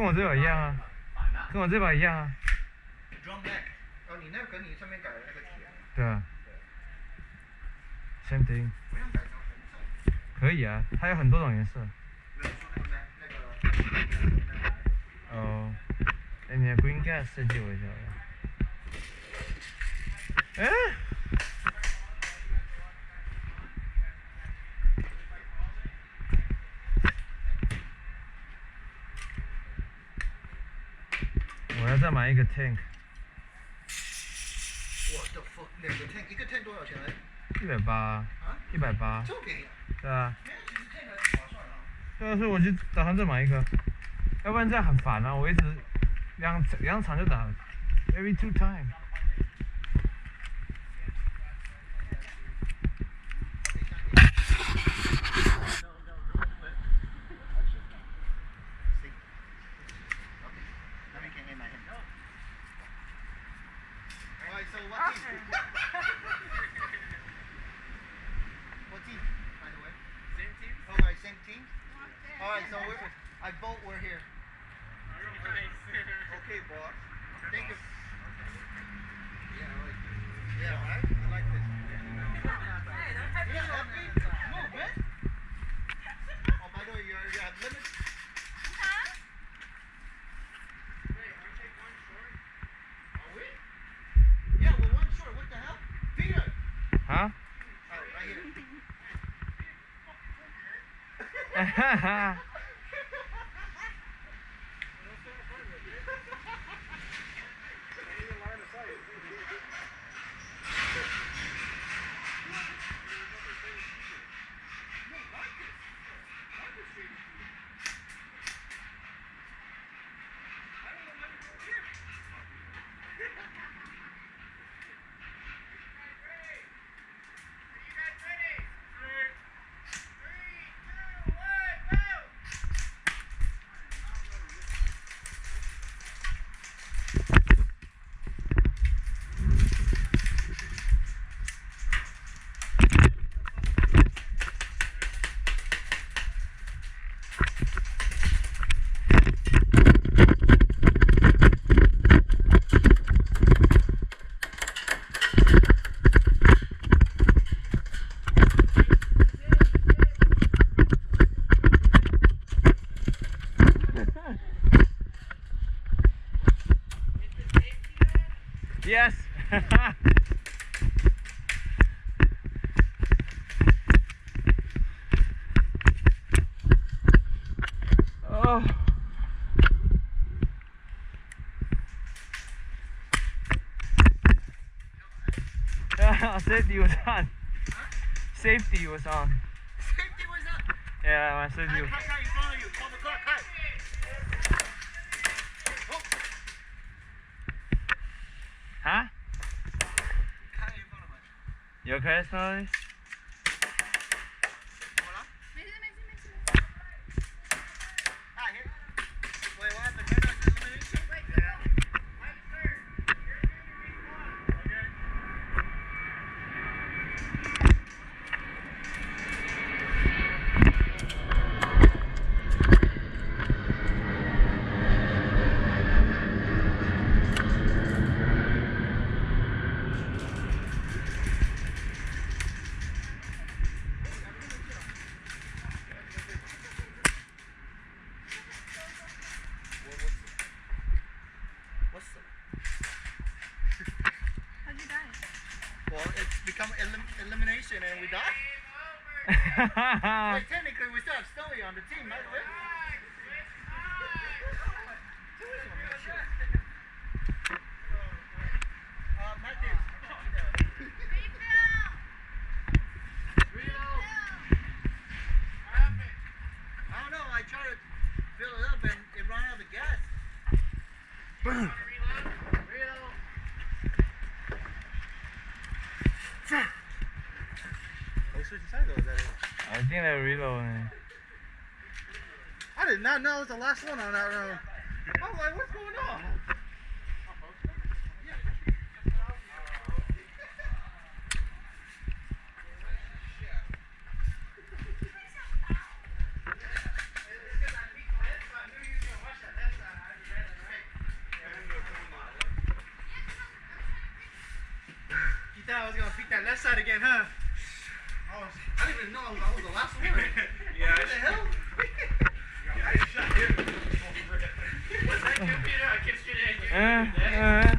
跟我这把一样啊，跟我这把一样啊。Drum neck。哦，你那个你上面改了那个铁。对啊。Same thing。不用改成红色。可以啊，它有很多种颜色。没有说那个。哦。哎，你的 green gas 设计我一下吧。哎。我要再买一个 tank。我的 fuck， 两个 tank， 一个 tank 多少钱来？180。啊？180。这么便宜啊？对啊。其实 tank 还划算啊。对啊，所以我就打算再买一颗，要不然这样很烦啊！我一直两场就打 ，every 2 time。Alright, so I vote we're here. Okay, boss. Thank you. Yeah, I like this. Yeah, right? I like this. Yeah, move, man. Oh, by the way, you have limits? Huh? Wait, aren't they one short? Are we? Yeah, we're one short. What the hell? Peter! Huh? Alright, right here. Yes. Oh. Safety was on. Safety was on. Safety was up. Yeah, my safety was. Cut in front of you. Call the car. Cut. Huh? Cut in front of us. You okay, Sally? Hola? 没事没事没事。Ah, here. Wait, what happened? Right now, just elimination? Wait, Yeah. What's the? How'd you die? Well, it's become elimination and we die. Wait, technically we still have Snowy on the team, right? Matthews. I don't know, I tried to fill it up and it ran out of gas. I think they're reloading. I did not know it was the last one on that room. I was like, what's going on? You thought I was gonna pick that left side again, huh? I didn't even know I was the last one. Yeah, What the hell? I shot him. Was that good, Peter? I kissed you there.